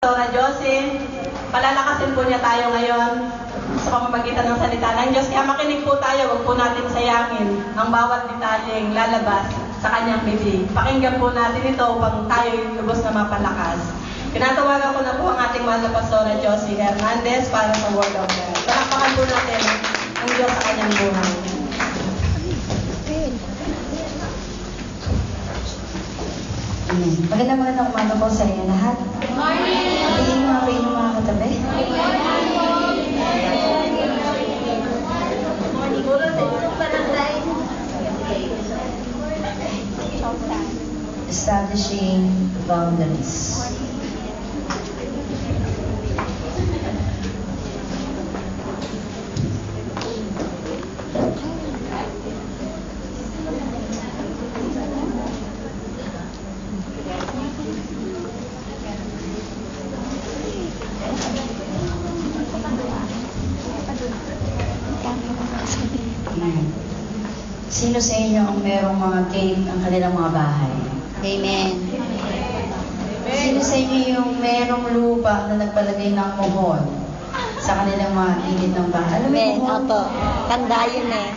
Pastora Josie, palalakasin po niya tayo ngayon sa pamamagitan ng salita ng Diyos. Kaya makinig po tayo, huwag po natin sayangin ang bawat detalyeng lalabas sa kanyang bibig. Pakinggan po natin ito upang tayo lubos na mapalakas. Pinatawagan ko na po ang ating mahal na Pastora Josie Hernandez para sa Word of God. Palakpakan po natin ang Diyos sa kanyang buhay. Amen. Magandang umaga po sa inyo lahat. Good morning! Tingin mga kayo ng mga katabi. Good morning! Establishing boundaries. Sino sa inyo ang merong mga gate ang kanilang mga bahay? Amen. Sino sa inyo yung merong lupa na nagpalagay ng muhon sa kanilang mga gilid ng bahay? Alam mo Amen. yung muhon? Opo. Tanda yun eh.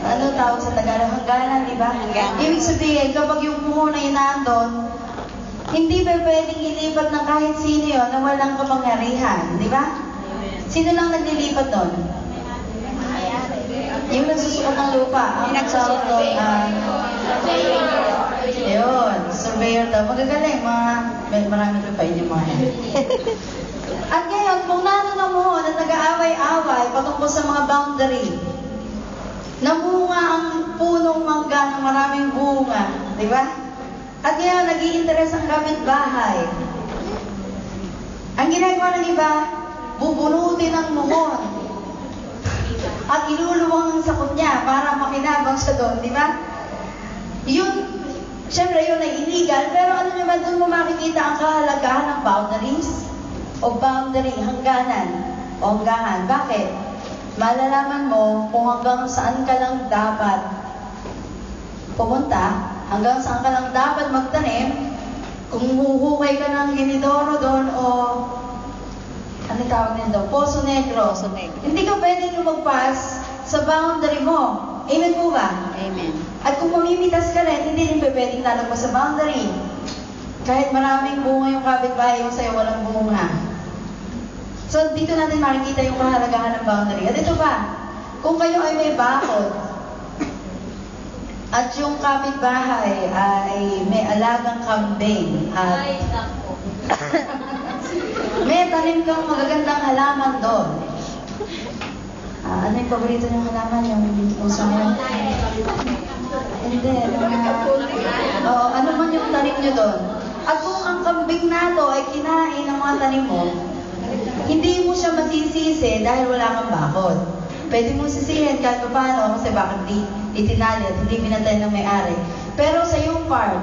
Ano tawag sa Tagalog? Hangganan, di ba? Hangganan. Ibig sabihin, kapag yung muhon ay nandun, hindi ba pwedeng ilipat ng kahit sino yun na walang kapangyarihan, di ba? Sino lang naglilipat doon? Yung nagsusukat ng lupa. Yung nagsusukat. Yun, surveyor daw. Magagaling, marami pa yung mga yan. At ngayon, kung nanonood mo na nag-aaway-away patungkol sa mga boundary, namunga ang punong mangga ng maraming bunga, di ba? At ngayon, nag-i-interest ang kapitbahay. Ang ginagawa ng iba, bubunutin ang muhon at iluluwang ang sakot niya para makinabang siya doon, di ba? Yun, syempre yun ay illegal, pero ano nyo ba doon mo makikita ang kahalagahan ng boundaries? O boundary, hangganan, o hanggahan. Bakit? Malalaman mo kung hanggang saan ka lang dapat pumunta, hanggang saan ka lang dapat magtanim, kung huhukay ka ng inidoro doon o ano tawag nito? Poso Negro. Poso Negro. Hindi ka pwedeng lumagpas sa boundary mo. Amen po ba? Amen. At kung mamimitas ka rin, hindi rin pwedeng lalagpas sa boundary. Kahit maraming bunga yung kapitbahay, yung sa'yo walang bunga. So, dito natin makikita yung kahalagahan ng boundary. At ito pa, kung kayo ay may bakod, at yung kapitbahay ay may alagang kambing, at may tanim kang magagandang halaman doon. Ano yung paborito niyong halaman? Yung puso niyo? Hindi. Ano man yung tanim niyo doon? At kung ang kambing na to ay kinain ng mga tanim mo, hindi mo siya masisisi dahil wala kang bakod. Pwede mo sisihin kahit paano kasi bakit di itinali at hindi pinatay ng may-ari. Pero sa iyong farm,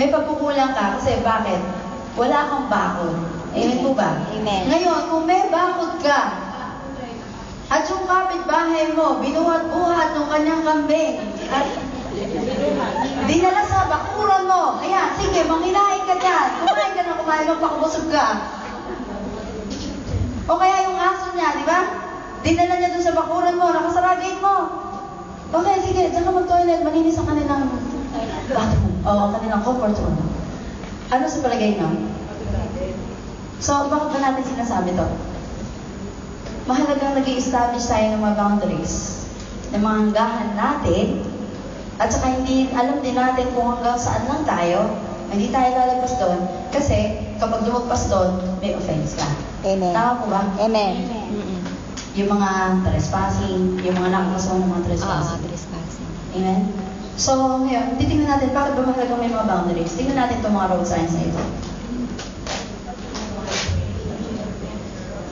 may pagkukulang ka kasi bakit? Wala kang bakod. Amen po ba? Amen. Ngayon, kung may bakod ka, at yung kapitbahay mo, binuhat-buhat ng kanyang kambing, at dinala sa bakuran mo, kaya, sige, manginain ka dyan, kumain, magpakabusog ka. O kaya yung aso niya, di ba? Dinala niya dun sa bakuran mo, nakasara gate mo. Okay, sige, dyan ka mag-toilet, malinis ang kanilang bathroom, o ang kanilang comfort room. Ano sa palagay niyo? So, bakit ba natin sinasabi to? Mahalagang nag-i-establish tayo ng mga boundaries, ng mga hanggahan natin, at saka hindi alam din natin kung hanggang saan lang tayo, hindi tayo lalagpas doon, kasi kapag lumagpas doon, may offense ka. Amen. Tama po ba? Amen. Yung mga trespassing, yung mga nakakasuhan ng mga trespassing. Trespassing. Amen? So, ngayon, titingnan natin bakit ba mahalagang may mga boundaries. Tingnan natin itong mga road signs na ito.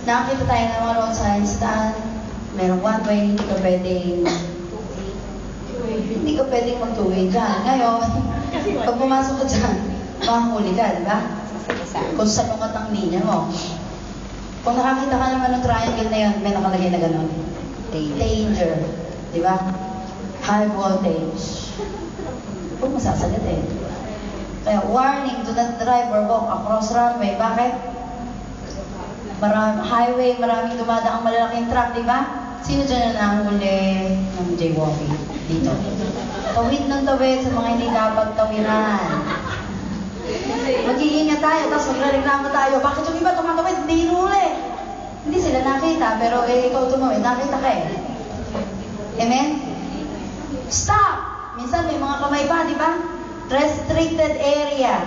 Nakakita tayo ng mga road signs na merong one way, hindi ka pwedeng mag-two-way dyan. Ngayon, pag pumasok ka dyan, mahuli ka, di ba? Kung salungat ang linya mo. Kung nakakita ka naman ng triangle na yun, may nakalagay na gano'n. Danger. Di ba? High voltage. Huwag masasagot eh. Kaya warning, do not drive or walk across runway. Bakit? Highway, maraming dumadaang malalaking truck, di ba? Sino dyan na nahuli ng jaywalking dito? Tawid ng tawid sa mga hindi dapat tawiran. Mag-iingat tayo, tapos magreklamo tayo. Bakit yung iba tumatawid, hindi hinuli? Hindi sila nakita, pero ikaw tumawid, nakita ka eh. Amen? Stop! Minsan may mga kamay pa, di ba? Restricted area.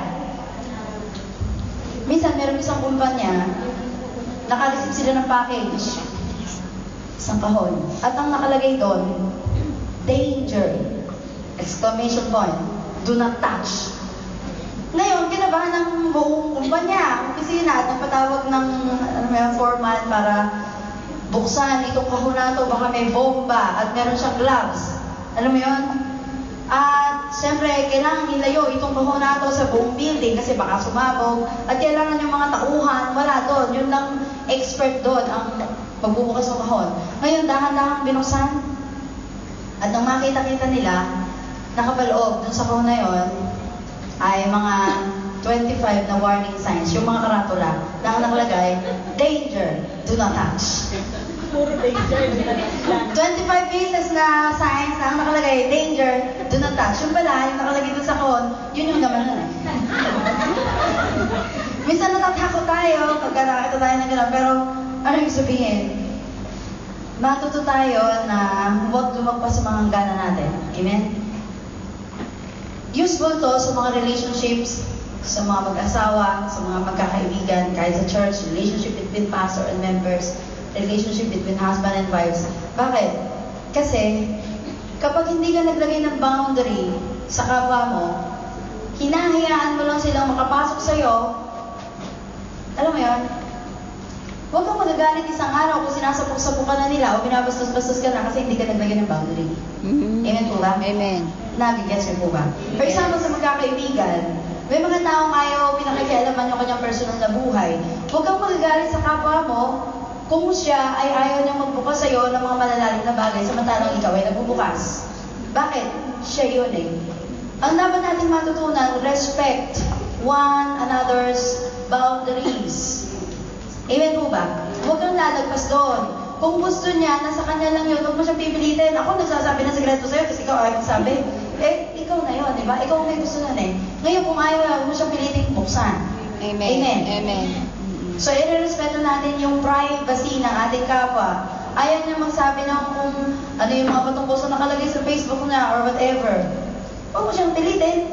Minsan meron isang kumpanya, naka-receive sila ng package. Isang kahon. At ang nakalagay doon, danger! Exclamation point. Do not touch. Ngayon, kinabahan ng buong kumpanya, opisina, at nagpatawag ng foreman para buksan itong kahon na ito, baka may bomba at meron siyang gloves. Alam mo yun? At siyempre, kailangan ilayo itong kahon na ito sa buong building kasi baka sumabog. At kailangan yung mga tauhan, wala doon. Yun lang expert doon ang magbubukas ng kahon. Ngayon, dahan-dahan binuksan. At nang makita-kita nila, nakapaloob dun sa kahon na yun, ay mga 25 na warning signs, yung mga karatula na ang nakalagay, danger, do not touch. Puro danger. 25 pieces na signs na ang nakalagay, danger, do not touch. Yung pala, yung nakalagay dun sa kahon, yun yung laman nun eh. Minsan natatakot tayo pagka nakakita tayo ng gano'n, pero ano yung sabihin? Matuto tayo na huwag lumagpas sa mga hangganan natin. Amen? Useful to sa mga relationships, sa mga mag-asawa, sa mga magkakaibigan, kahit sa church, relationship between pastor and members, relationship between husband and wives. Bakit? Kasi, kapag hindi ka naglagay ng boundary sa kapwa mo, hinahayaan mo lang silang makapasok sa'yo, alam mo yun? Huwag kang magagalit isang araw kung sinasapok-sapok ka na nila o binabastos-bastos ka na kasi hindi ka naglagay ng boundary. Amen po ba? Amen. Nagigets niyo po ba? For example, sa magkakaibigan, may mga taong ayaw pinakikialaman yung kanyang personal na buhay. Huwag kang magagalit sa kapwa mo kung siya ay ayaw niyang magbukas sa'yo ng mga malalalim na bagay samantalang ikaw ay nagbubukas. Bakit? Siya yun eh. Ang dapat natin matutunan, respect one another's boundaries. Amen po ba? Huwag kang lalagpas doon. Kung gusto niya, nasa kanya lang yun, huwag mo siyang pipilitin. Ako nagsasabi ng sekreto sa'yo kasi ikaw ayaw magsabi. Eh, ikaw na yun, di ba? Ikaw ang may gusto nun eh. Ngayon, kung ayaw, huwag mo siyang pilitin buksan. Amen. Amen. Amen. So, irerespeto natin yung privacy ng ating kapwa. Ayaw niya magsabi ng kung ano yung mga patungkol sa nakalagay sa Facebook na or whatever. Huwag mo siyang pilitin.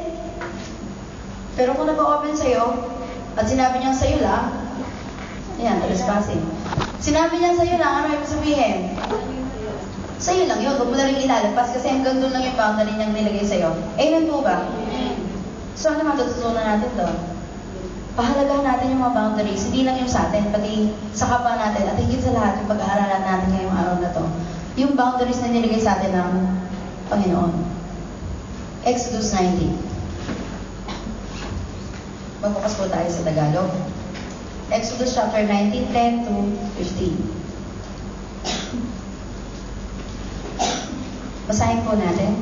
Pero kung nag-open sa'yo, at sinabi niya sa'yo lang, yan, trespassing. Sinabi niya sa'yo lang, ano yung sabihin? Sa'yo lang yun, huwag mo na rin ilalagpas kasi hanggang doon lang yung boundary niyang nilagay sa'yo. Amen po ba? So, ano matututunan natin doon? Pahalagahan natin yung mga boundaries, hindi lang yung sa atin, pati sa kapwa natin, at higit sa lahat yung pag-aaralan natin ngayong araw na to. Yung boundaries na nilagay sa atin ng Panginoon. Exodus 19. Magbukas po tayo sa Tagalog. Exodus chapter 19, 10 to 15. Basahin po natin.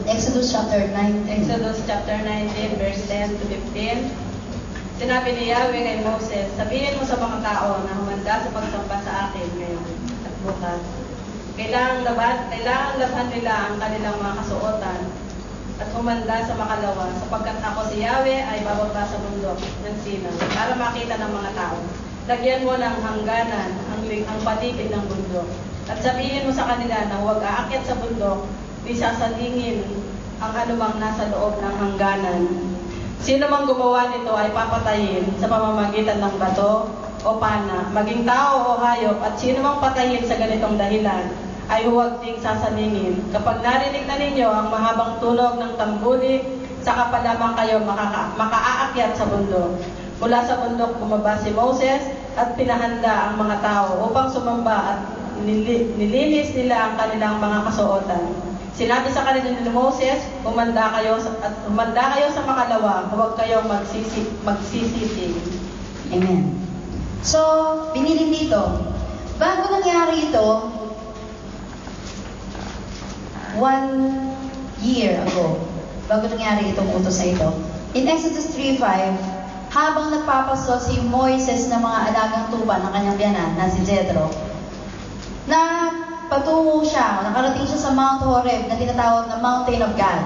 Exodus chapter 19. Exodus chapter 19, verse 10 to 15. Sinabi ni Yahweh kay Moses, sabihin mo sa mga tao na humanda sa pagsamba sa akin ngayon at bukas. Kailangan labhan nila ang kanilang mga kasuotan at humanda sa makalawa sapagkat ako si Yahweh ay bababa sa bundok ng Sinai para makita ng mga tao. Lagyan mo ng hangganan ang paligid ng bundok at sabihin mo sa kanila na huwag aakyat sa bundok, di sasalingin ang anumang nasa loob ng hangganan. Sino mang gumawa nito ay papatayin sa pamamagitan ng bato o pana, maging tao o hayop, at sino mang patayin sa ganitong dahilan ay huwag ding sasalingin. Kapag narinig na ninyo ang mahabang tunog ng tambuli, saka pa lamang kayo makaakyat sa bundok. Mula sa bundok bumaba si Moses at pinahanda ang mga tao upang sumamba at nilinis nila ang kanilang mga kasuotan. Sinabi sa kanila ni Moses, humanda kayo sa makalawa, huwag kayong magsisisi. Amen. So, binilin dito, bago nangyari ito, 1 year ago, bago nangyari itong utos na ito, in Exodus 3:5, habang nagpapaso si Moises ng mga alagang tupa ng kanyang biyanan, na si Jethro, na patungo siya, nakarating siya sa Mount Horeb na tinatawag na Mountain of God.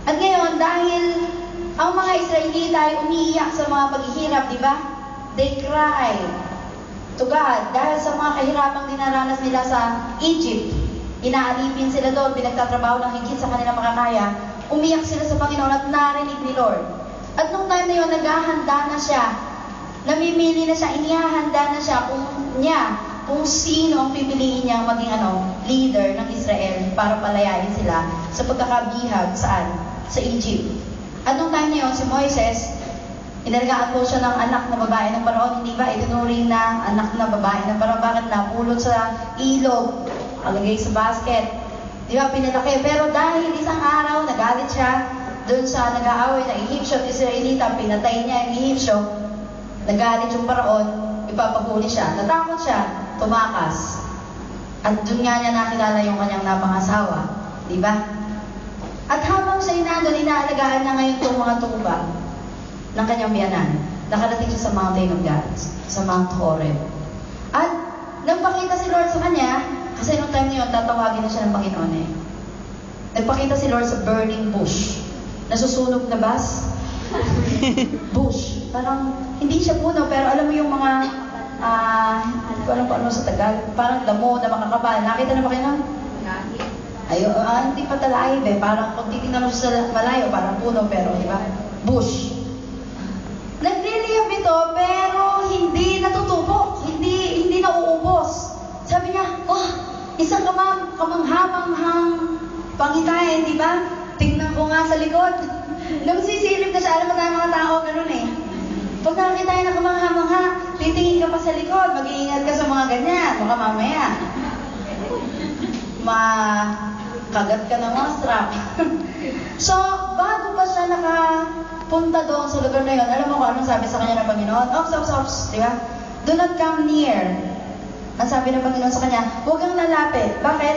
At ngayon, dahil ang mga Israelita ay umiiyak sa mga paghihirap, di ba? They cry to God dahil sa mga kahirapang dinaranas nila sa Egypt. Inaalipin sila doon, pinagtatrabaho ng higit sa kanilang makakaya. Umiyak sila sa Panginoon at narinig ni Lord. At nung time na yun, naghahanda na siya. Namimili na siya, inihahanda na siya kung sino ang pipiliin niyang maging leader ng Israel para palayain sila sa pagkakabihag saan? Sa Egypt. At nung time na yun, si Moises, inalagaan po siya ng anak na babae ng Paraon, hindi ba? Itinuring na anak na babae ng Paraon. Bakit? Napulot sa ilog, alagay sa basket. Di ba? Pinalaki. Pero dahil isang araw, nagalit siya doon sa nag-aaway na Egyptio at Israelita, pinatay niya ang Egyptio, nagalit yung Paraon, ipapahuli siya. Natakot siya, tumakas. At doon nga niya nakilala yung kanyang napangasawa. Di ba? At habang siya nandun, inaalagaan na ngayon itong mga tupa ng kanyang biyanan. Nakarating siya sa Mountain of God, sa Mount Horeb. At nagpakita si Lord sa kanya, kasi nung time na yun, tatawagin na siya ng Panginoon eh. Nagpakita si Lord sa burning bush. Nasusunog na bus. Bush. Parang, hindi siya puno, pero alam mo yung mga, hindi ko alam kung ano sa Tagalog, parang damo na makakapal. Nakita na ba kayo? Hindi pa talaib eh. Parang kung titignan mo sa malayo, parang puno, pero di ba? Bush. Nagliliyab ito, pero hindi natutubo. Hindi nauubos. Sabi niya, isang kamanghamanghang pangitain, di ba? Tingnan ko nga sa likod. Nung sisilip na siya, alam mo tayo mga tao, ganun eh. Pag nakakita tayo ng kamangha-mangha, titingin ka pa sa likod, mag-iingat ka sa mga ganyan. Baka mamaya, kagat ka ng mga strap. So, bago pa siya nakapunta doon sa lugar na yun, alam mo kung anong sabi sa kanya ng Panginoon? Ops, di ba? Do not come near. Ang sabi ng Panginoon sa kanya, huwag kang lalapit. Bakit?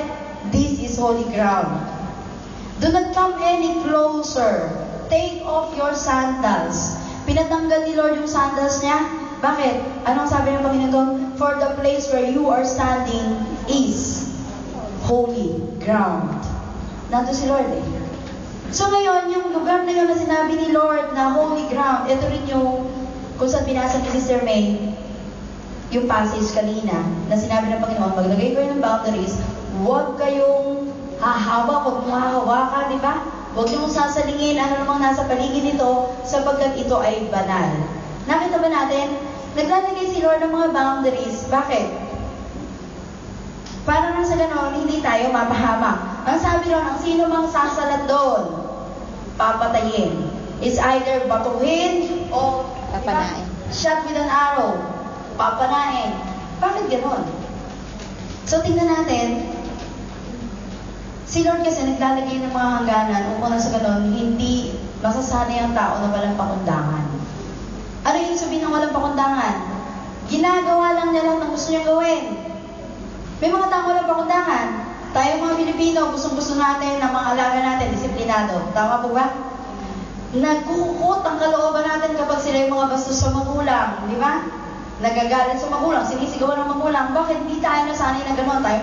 This is holy ground. Do not come any closer. Take off your sandals. Pinatanggal ni Lord yung sandals niya. Bakit? Anong sabi ng Panginoon? For the place where you are standing is holy ground. Nandito si Lord eh. So ngayon, yung lugar na yun na sinabi ni Lord na holy ground, ito rin yung kung saan binasa ni Sister May, yung passage kanina, na sinabi ng Panginoon, maglagay kayo ng boundaries, huwag kayong hahawak, huwag mong hahawakan, di ba? Huwag niyong sasalingin ano namang nasa paligid nito, sapagkat ito ay banal. Nakita ba natin? Naglalagay si Lord ng mga boundaries. Bakit? Para nang sa ganon, hindi tayo mapahamak. Ang sabi ron, ang sino mang sasalat doon, papatayin. It's either batuhin o Papanain. Shot with an arrow. Papanain. Bakit ganon? So tingnan natin, si Lord kasi naglalagay ng mga hangganan upang sa ganon, hindi masasanay ang tao na walang pakundangan. Ano yung sabihin ng walang pakundangan? Ginagawa lang niya lang ang gusto niya gawin. May mga tao walang pakundangan. Tayo mga Pilipino, gustong-gusto natin na mga alaga natin, disiplinado. Tama po ba? Nagkukukot ang kalooban natin kapag sila yung mga bastos sa magulang. Di ba? Nagagalit sa magulang, sinisigawan ng magulang. Bakit hindi tayo nasanay na gano'n? Tayo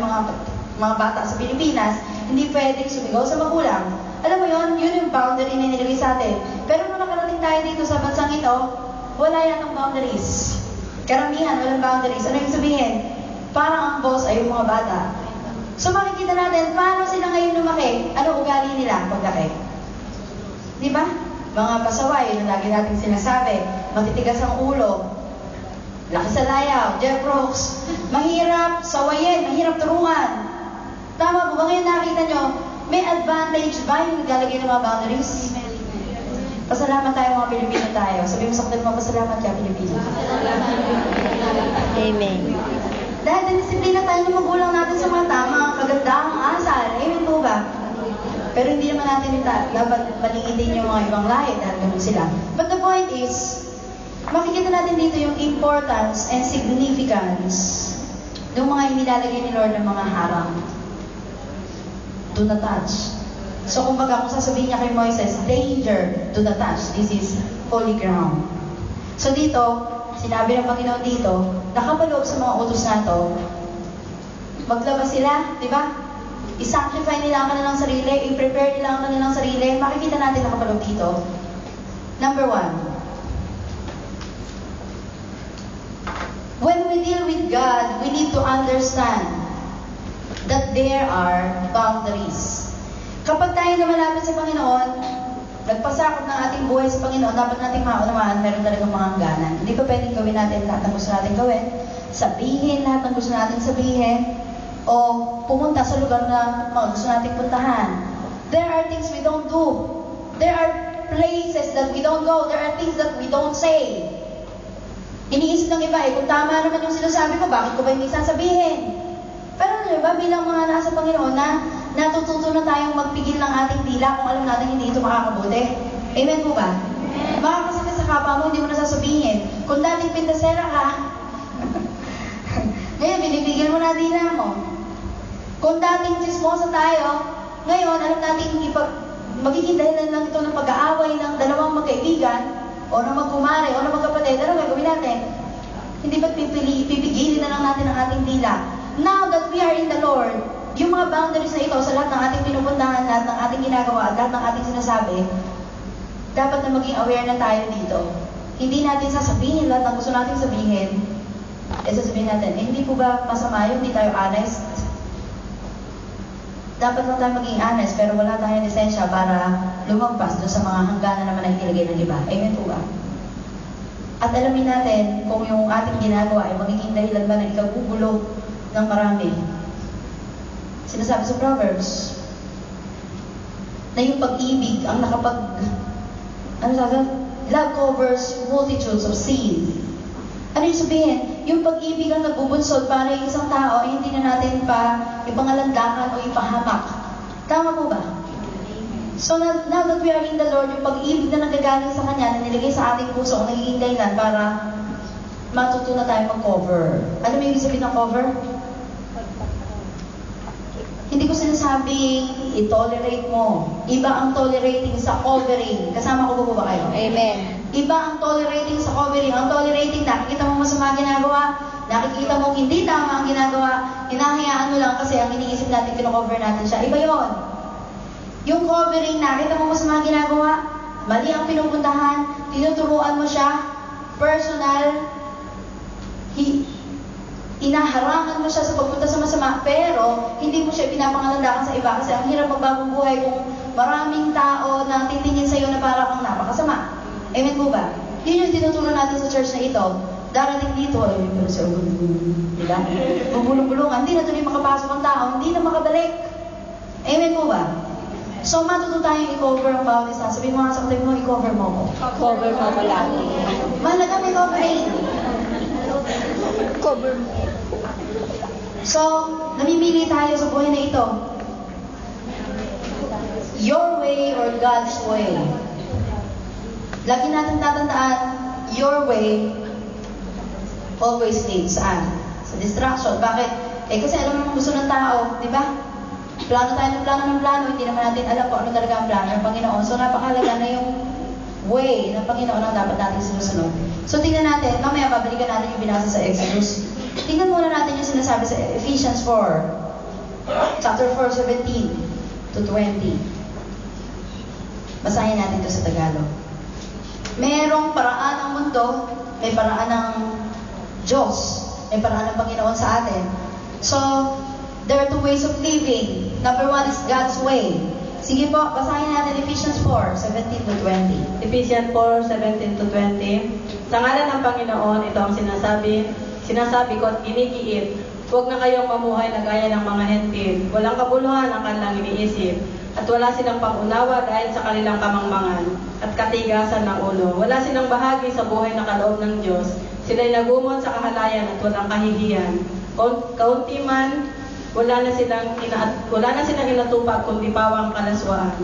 mga bata sa Pilipinas, hindi pwedeng sumigaw sa magulang. Alam mo yun yung boundary na nilagay sa atin. Pero nung nakarating tayo dito sa bansang ito, wala yan ang boundaries. Karamihan, walang boundaries. Ano yung sabihin? Parang ang boss ay yung mga bata. So makikita natin, paano sila ngayon lumaki? Ano ugali nila paglaki? Di ba? Mga pasaway, yung lagi natin sinasabi, matitigas ang ulo, laki sa layaw, Jeff Brooks, mahirap sawayin, mahirap turungan. Tama po ba ngayon nakita nyo, may advantage ba yung naglalagay ng mga boundaries? Pasalamat tayo mga Pilipino tayo. Sabi mo sa kapatid mo, pasalamat ka Pilipino. Amen. Dahil disiplina tayo ng magulang natin sa mga tamang kagandahang asal. Amen po ba? Pero hindi naman natin dapat maliitin yung mga ibang lahi dahil ganun sila. But the point is, makikita natin dito yung importance and significance ng mga inilalagay ni Lord ng mga harang. Do not touch. So kumbaga kung sasabihin niya kay Moises, danger, do not touch. This is holy ground. So dito, sinabi ng Panginoon dito, nakapaloob sa mga utos na to, maglabas sila, di ba? I-sanctify nila ang kanilang sarili, i-prepare nila ang kanilang sarili. Makikita natin nakapaloob dito. Number 1. When we deal with God, we need to understand that there are boundaries. Kapag tayo na malapit sa Panginoon, nagpasakot ng ating buhay sa Panginoon, dapat nating maunawaan, meron talagang mga hangganan. Hindi pa pwedeng gawin natin lahat ng gusto natin gawin, sabihin lahat ng gusto natin sabihin, o pumunta sa lugar na mga gusto nating puntahan. There are things we don't do. There are places that we don't go. There are things that we don't say. Iniisip ng iba, kung tama naman yung sinasabi ko, bakit ko ba hindi sasabihin? Pero diba, bilang mga nasa Panginoon na natututo na tayong magpigil ng ating dila kung alam natin hindi ito makakabuti. Amen po ba? Makakasakit sa kapwa mo, hindi mo na sasabihin. Kung dating pintasera ka, ngayon binibigil mo na dila mo. Kung dating chismosa tayo, ngayon alam natin magiging dahilan lang ito ng pag-aaway ng dalawang magkaibigan, o ng magkumare, o ng magkapatid, ano gagawin natin? Hindi ba't pipigilin na lang natin ang ating dila? Now that we are in the Lord, yung mga boundaries na ito sa lahat ng ating pinupuntahan, lahat ng ating ginagawa, lahat ng ating sinasabi, dapat na maging aware na tayo dito. Hindi natin sasabihin lahat ng gusto nating sabihin. Sasabihin natin, hindi po ba masama yun? Hindi tayo honest? Dapat lang tayo maging honest, pero wala tayong lisensya para lumagpas doon sa mga hangganan naman na itilagay ng iba. Amen po ba? At alamin natin kung yung ating ginagawa ay magiging dahilan ba na ikagugulo ng marami. Sinasabi sa Proverbs na yung pag-ibig ang love covers multitudes of sin. Ano yung sabihin? Yung pag-ibig ang nagbubunsod para yung isang tao ay hindi na natin pa ipangalandakan o ipahamak. Tama po ba? So now that we are in the Lord, yung pag-ibig na nanggagaling sa Kanya, na nilagay sa ating puso, ang nagiging dahilan para matuto na tayo mag-cover. Ano yung ibig sabihin ng cover? Hindi ko sinasabing i-tolerate mo. Iba ang tolerating sa covering. Kasama ko po ba kayo? Amen. Iba ang tolerating sa covering. Ang tolerating, nakikita mo masama ginagawa, nakikita mo hindi tama ang ginagawa, hinahayaan mo lang kasi ang iniisip natin, kino-cover natin siya. Iba yon. Yung covering, nakita mo masama ginagawa, mali ang pinupuntahan, tinuturuan mo siya, personal, inaharangan mo siya sa pagpunta sa masama, pero hindi mo siya pinapangalandakan sa iba kasi ang hirap magbagong buhay kung maraming tao na titingin sa iyo na para kang napakasama. Amen po ba? Yun yung tinuturo natin sa church na ito. Darating dito, ay pero sa diba? Bubulong-bulungan, hindi na tuloy makapasok ang tao, hindi na makabalik. Amen po ba? So matuto tayong i-cover ang bawat isa. Sabihin mo nga sa kapatid mo, i-cover mo ko. Cover mo ko lagi. Mahalaga may covering. Cover mo. So, namimili tayo sa buhay na ito. Your way or God's way. Lagi natin tatandaan, your way always leads saan? Sa distraction. Bakit? Kasi alam mo gusto ng tao, di ba? Plano tayo ng plano, hindi naman natin alam kung ano talaga ang plano ng Panginoon. So, napakalaga na yung way ng Panginoon ang dapat natin sinusunod. So, tingnan natin, mamaya babalikan natin yung binasa sa Exodus. Tingnan muna natin yung sinasabi sa Ephesians 4, chapter 4, 17 to 20. Basahin natin ito sa Tagalog. Merong paraan ng mundo, may paraan ng Diyos, may paraan ng Panginoon sa atin. So, there are two ways of living. Number one is God's way. Sige po, basahin natin Ephesians 4, 17 to 20. Ephesians 4, 17 to 20. Sa ngalan ng Panginoon, ito ang sinasabi ko at ginigiit. Huwag na kayong mamuhay na gaya ng mga hentil. Walang kabuluhan ang kanilang iniisip. at wala silang pangunawa dahil sa kanilang kamangmangan at katigasan ng ulo. Wala silang bahagi sa buhay na kaloob ng Diyos. Sila'y nagumon sa kahalayan at walang kahihiyan. Kaunti man, wala na silang inatupag kundi pawang kalaswaan.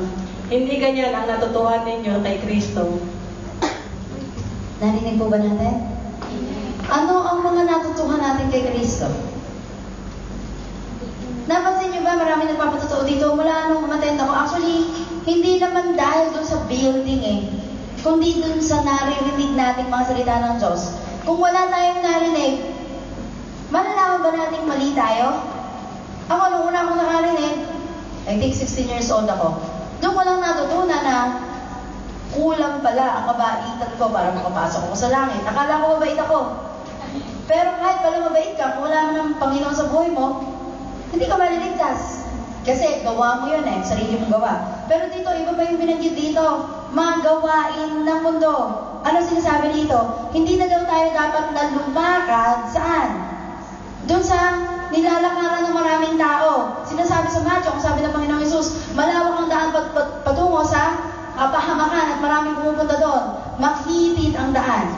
Hindi ganyan ang natutuhan ninyo kay Kristo. Narinig po ba natin? Ano ang mga natutuhan natin kay Kristo? Napansin niyo ba marami nagpapatotoo dito mula nung umattend ako? Actually, hindi naman dahil dun sa building kundi dun sa naririnig nating mga salita ng Diyos. Kung wala tayong narinig, malalaman ba nating mali tayo? Ako, nung una akong nakarinig, I think 16 years old ako. Doon ko lang natutunan na kulang pala ang kabaitan ko para makapasok ako sa langit. Akala ko mabait ako. Pero kahit pala mabait ka, kung wala ng Panginoon sa buhay mo, hindi ka maliligtas. Kasi gawa mo yun sarili mong gawa. Pero dito, iba pa yung binanggit dito, mga gawain ng mundo. Ano sinasabi dito? Hindi na daw tayo dapat na lumakad, saan? Doon sa nilalakaran ng maraming tao. Sinasabi sa Matthew, kung sabi ng Panginoong Hesus, malawak ang daan patungo sa kapahamakan at maraming pumupunta doon. Makitid ang daan.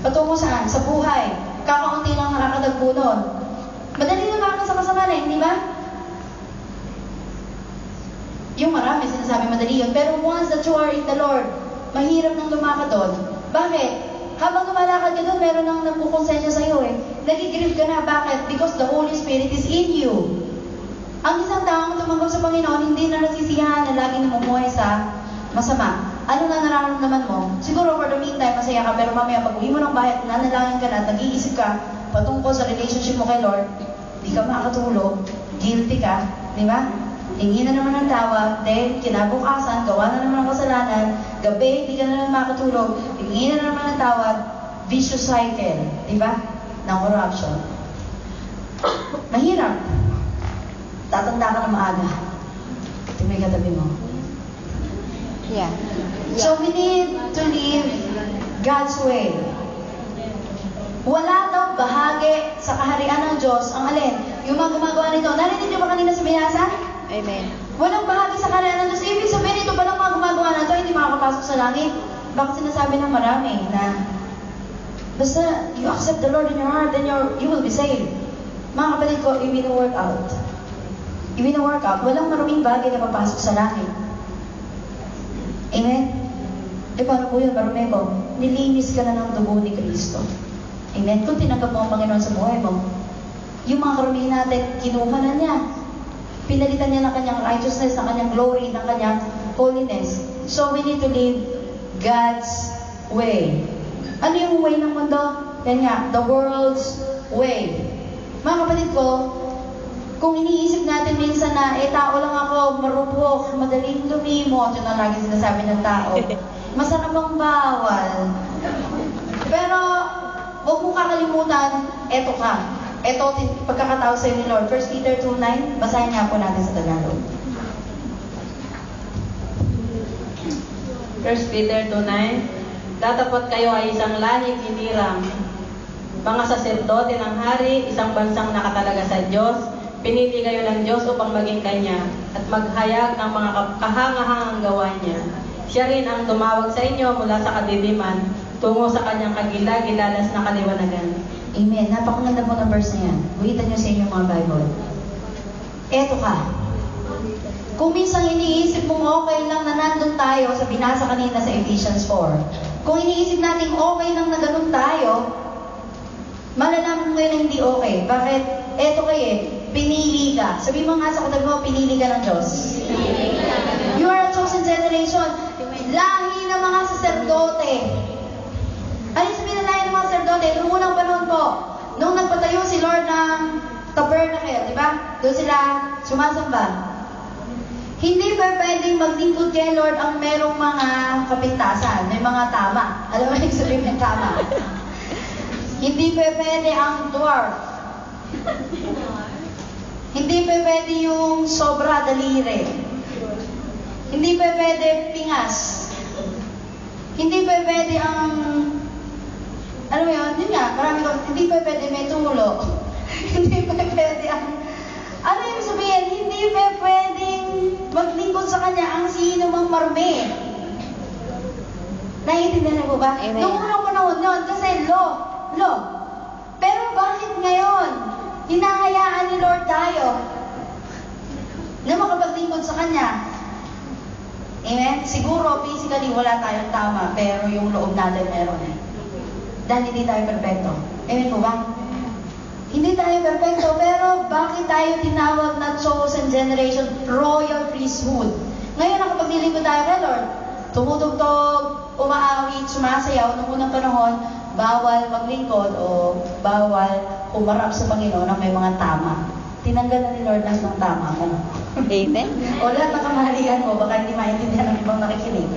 Patungo saan? Sa buhay. Kakaunti lang nakakadagpo doon. Madali na sa kasama hindi ba? Yung marami sinasabi madali yun. Pero once that you are in the Lord, mahirap nang lumakad doon. Bakit? Habang lumalakad ka doon, meron nang nagkukonsensya sa'yo Nagigrieve ka na. Bakit? Because the Holy Spirit is in you. Ang isang taong tumanggap sa Panginoon, hindi na nasisiyahan na lagi namumuhay sa masama. Ano na nararamdaman mo? Siguro for the meantime, masaya ka, pero mamaya pag uwi mo ng bahay at nanalangin ka na at nag-iisip ka patungkol sa relationship mo kay Lord, di ka makatulog, guilty ka, di ba? Hingi na naman ng tawad, then kinabukasan, gawa na naman ng kasalanan, gabi, di ka na naman makatulog, hingi na naman ng tawad, vicious cycle, di ba? Ng corruption. Mahirap. Tatanda ka na maaga. Tumay katabi mo. Yeah. So we need to live God's way. Wala daw bahagi sa kaharian ng Diyos ang alin? Yung mga gumagawa nito. Narinig niyo ba kanina sa binasa? Amen. Walang bahagi sa kaharian ng Diyos. Ibig sabihin ito pa lang mga gumagawa na ito, hindi makakapasok sa langit. Bakit sinasabi ng marami na basta you accept the Lord in your heart, then you will be saved. Mga kapatid ko, i-work out. I-work out. Walang maruming bagay na papasok sa langit. Amen? Paano po yun, Barome ko? Nilinis ka na ng dugo ni Kristo. Amen? Kung tinanggap mo ang Panginoon sa buhay mo, yung mga karumihin natin, kinuha na niya. Pinalitan niya ng kanyang righteousness, ng kanyang glory, ng kanyang holiness. So we need to live God's way. Ano yung way ng mundo? Yan nga, the world's way. Mga kapatid ko, kung iniisip natin minsan na, tao lang ako, marupok, madaling lumimot, yun ang lagi sinasabi ng tao. Masarap ang bawal. Pero, huwag mong kakalimutan, eto ka. Eto, pagkakatao sa'yo ni Lord. 1 Peter 2:9, basahin nga po natin sa Tagalog. 1 Peter 2:9, datapot kayo ay isang lahing hinirang, mga saserdote ng hari, isang bansang nakatalaga sa Diyos. Pinili kayo ng Diyos upang maging Kanya at maghayag ng mga kahangahangang gawa niya. Siya rin ang tumawag sa inyo mula sa kadiliman tungo sa Kanyang kagilagilalas na kaliwanagan. Amen. Napakaganda po ng verse na yan. Buhitan niyo sa inyong mga Bible. Eto ka. Kung minsan iniisip mong okay lang na nandun tayo sa binasa kanina sa Ephesians 4. Kung iniisip natin okay lang na ganun tayo, malalaman mo yun hindi okay. Bakit? Eto kayo pinili ka. Sabi mo nga sa katabi mo, pinili ka ng Diyos. You are a chosen generation. Lahi ng mga saserdote. Ano yung sabihin na lahi ng mga saserdote? Noong unang panahon po, nung nagpatayo si Lord ng tabernacle, di ba? Doon sila sumasamba. Hindi ba pwedeng maglingkod kay Lord ang merong mga kapintasan, may mga tama? Alam mo yung sabihin ng tama? Hindi pa pwede ang dwarf. Hindi pa pwede yung sobra daliri. Hindi pa pwede pingas. Hindi pa pwede ang... Ano yun? Yun nga, marami ko, hindi pa pwede may tulo. Hindi pa pwede ang... Ano yung sabihin? Hindi pa pwedeng maglingkod sa Naiintindihan niyo po ba? Amen. Noong unang panahon yun, kasi law. Pero bakit ngayon, hinahayaan ni Lord tayo na makapaglingkod sa Kanya? Amen? Siguro, physically, wala tayong tama, pero yung loob natin meron eh. Dahil hindi tayo perfecto. Amen po ba? Hindi tayo perfecto, pero bakit tayo tinawag na chosen generation, royal priesthood? Ngayon, nakapaglilingkod tayo kay Lord, tumutugtog, umaawit, sumasayaw. Noong unang panahon, bawal maglingkod o bawal humarap sa Panginoon na may mga tama. Tinanggal na ni Lord lahat ng tama mo. Amen. O lahat ng kamalian mo, baka hindi maintindihan ng ibang nakikinig.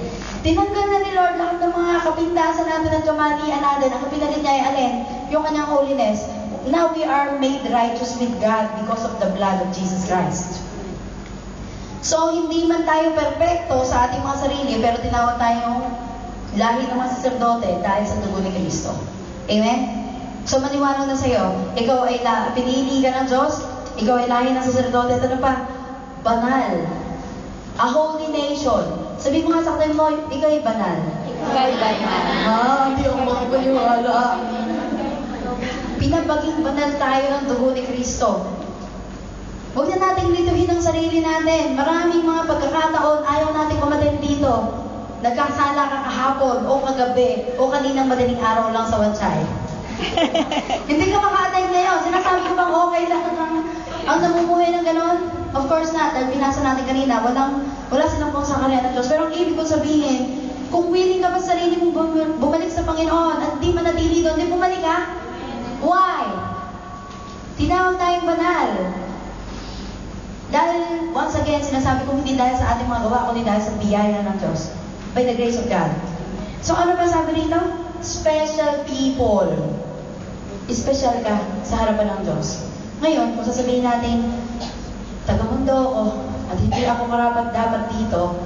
Tinanggal na ni Lord lahat ng mga kapintasan natin at kamalian natin. Ang kapinalit niya ay alin? Yung kanyang holiness. Now we are made righteous with God because of the blood of Jesus Christ. So, hindi man tayo perfecto sa ating mga sarili, pero tinawag tayong lahi ng mga saserdote dahil sa dugo ni Kristo. Amen? So, maniwala na sa'yo, ikaw ay pinili ka ng Diyos, ikaw ay lahi ng saserdote, at ano pa? Banal. A holy nation. Sabi mo nga sa akin mo, ikaw ay banal. Ikaw ay banal. Hindi ako makapaniwala. Pinabaging banal tayo ng dugo ni Kristo. Huwag na natin lituhin ang sarili natin. Maraming mga pagkakataon, ayaw natin kumatin dito. Nagkasala ka kahapon, o kagabi, o kaninang madaling araw lang sa watsay. Hindi ka maka-attend ngayon. Sinasabi ko bang okay lang ang namumuhay ng ganon? Of course not. Dahil binasa natin kanina, wala silang pong sa kanila ng Diyos. Pero ang ibig ko sabihin, kung willing ka pa sa sarili mong bumalik sa Panginoon at di manatili doon, di bumalik ka? Why? Tinawag tayong banal. Dahil, once again, sinasabi ko hindi dahil sa ating mga gawa, kundi dahil sa biyaya ng Diyos. By the grace of God. So, ano ba sabi rito? Special people. Special ka sa harapan ng Diyos. Ngayon, kung sasabihin natin, taga-mundo ako, at hindi ako karapat dapat dito,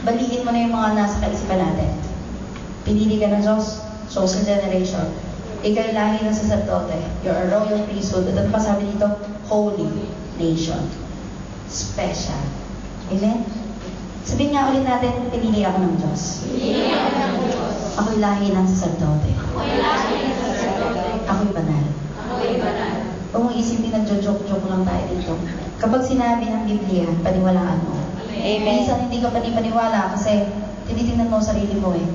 baliin mo na yung mga nasa kaisipan natin. Pinili ka ng Diyos, chosen generation. Ika'y lahi ng sacerdote. You're a royal priesthood. At ano pa sabi dito? Holy nation. Special. Amen? Sabihin nga ulit natin, pinili ako ng Diyos. Pinili ako ng Diyos. Ako'y lahi ng sacerdote. Ako'y lahi ng sacerdote. Ako'y banal. Ako'y banal. Huwag mong isipin na joke-joke lang tayo dito. Kapag sinabi ng Biblia, paniwalaan mo. Amen. Minsan hindi ka panipaniwala kasi tinitingnan mo ang sarili mo eh.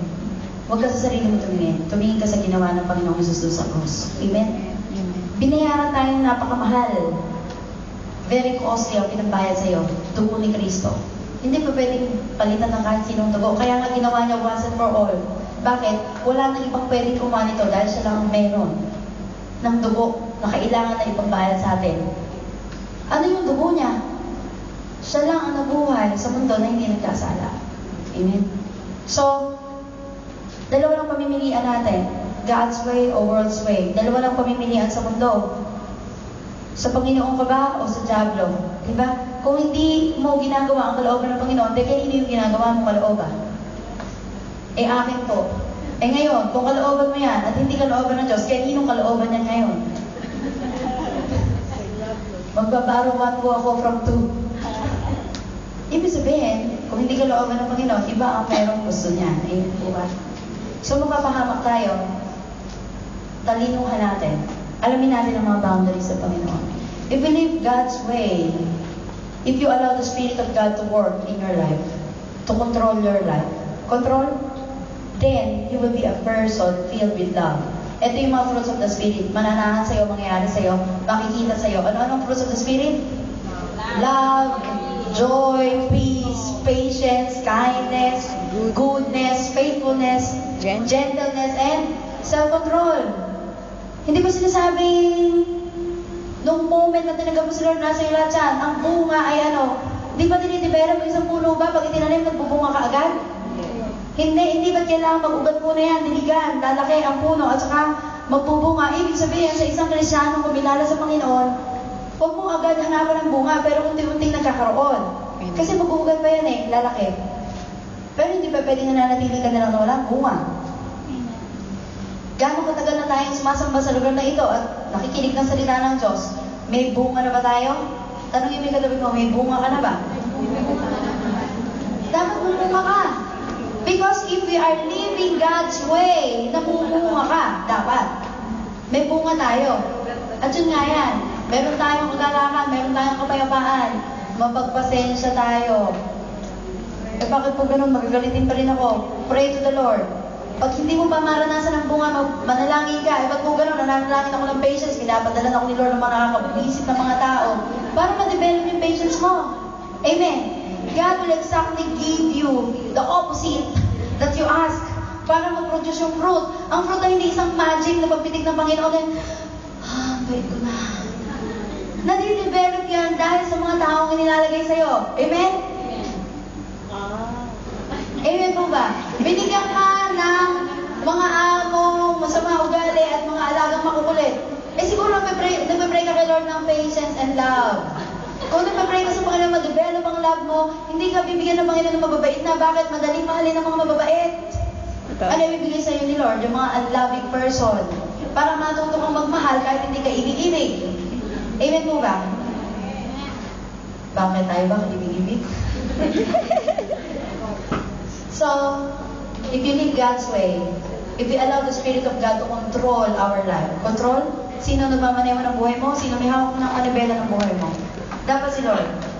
Huwag ka sa sarili mo tumingin. Tumingin ka sa ginawa ng Panginoong Jesus doon sa cross. Amen? Binayaran tayo ng napakamahal. Very costly ang pinagbayad sa'yo. Dugo ni Kristo. Hindi pa pwedeng palitan ng kahit sinong dugo. Kaya nga ginawa niya once and for all. Bakit? Wala nang ibang pwedeng kumuha nito dahil siya lang ang meron ng dugo na kailangan na ipagbayad sa atin. Ano yung dugo niya? Siya lang ang nabuhay sa mundo na hindi nagkasala. Amen? So, dalawa lang pamimilian natin. God's way o world's way. Dalawa lang pamimilian sa mundo. Sa Panginoon ka ba o sa Diablo? Diba? Kung hindi mo ginagawa ang kalooban ng Panginoon, di kanino yung ginagawa mong kalooban? Eh akin po. Eh ngayon, kung kalooban mo yan at hindi kalooban ng Diyos, kaninong kalooban yan ngayon? Magbabaro 1 po ako from 2. Ibig sabihin, kung hindi kalooban ng Panginoon, iba ang merong gusto niya. Ayun po ba? So mapapahamak tayo, talinuhan natin. Alamin natin ang mga boundaries sa Panginoon. If we live God's way, if you allow the Spirit of God to work in your life, to control your life, then you will be a person filled with love. Ito yung mga fruits of the Spirit. Mananahan sa'yo, mangyayari sa'yo, makikita sa'yo. Ano-anong fruits of the Spirit? Love, joy, peace, patience, kindness, goodness, faithfulness, gentleness, and self-control. Hindi ba sinasabing nung moment na tinagap mo si Lord nasa iyo lahat yan, ang bunga ay ano, di ba dinidevelop yung isang puno ba pag itinanim, nagbubunga ka agad? Hindi ba kailangan mag-ugat muna yan, diligan, lalaki ang puno at saka magbubunga. Ibig sabihin sa isang Kristiyanong kumilala sa Panginoon, huwag mo agad hanapan ng bunga pero unti-unting nagkakaroon. Kasi mag-ugat pa yan eh, lalaki. Pero hindi pa pwedeng nananatili ka na lang na walang bunga. Gano'ng katagal na tayong sumasamba sa lugar na ito at nakikinig ng salita ng Diyos, may bunga na ba tayo? Tanongin mo yung katabi ko, may bunga ka na ba? Dapat may bunga ka. Because if we are living living God's way, namumunga ka, dapat. May bunga tayo. At yun nga yan, meron tayong kagalakan, meron tayong kapayapaan, mapagpasensya tayo. Eh bakit po ganun, magagalitin pa rin ako? Pray to the Lord. Pag hindi mo pa maranasan ang bunga, manalangin ka. Eh ba't po ganun, nananalangin ako ng patience, pinapadalan ako ni Lord ng mga nakakabuisip ng mga tao para ma-develop yung patience mo. Amen. God will exactly give you the opposite that you ask para mag-produce yung fruit. Ang fruit ay hindi isang magic na pagpitik ng Panginoon. Pwede ko na. Nadidevelop yan dahil sa mga taong inilalagay sa'yo. Amen? Amen po ba? Binigyan ka ng mga amo, masama ugali at mga alagang makukulit. Eh siguro nagpe-pray ka kay Lord ng patience and love. Kung nagpe-pray ka sa Panginoon, ma-develop ang love mo, hindi ka bibigyan ng Panginoon ng mababait na. Bakit? Madaling mahalin ng mga mababait. Ano yung bibigay sa'yo ni Lord? Yung mga unloving person. Para matuto kang magmahal kahit hindi ka ibig-ibig. Amen po ba? Bakit tayo ba ibig-ibig? So, if you live God's way, if you allow the Spirit of God to control our life, control? Sino nagmamaneho ng buhay mo? Sino may hawak ng kanibela ng buhay mo? Dapat si Lord.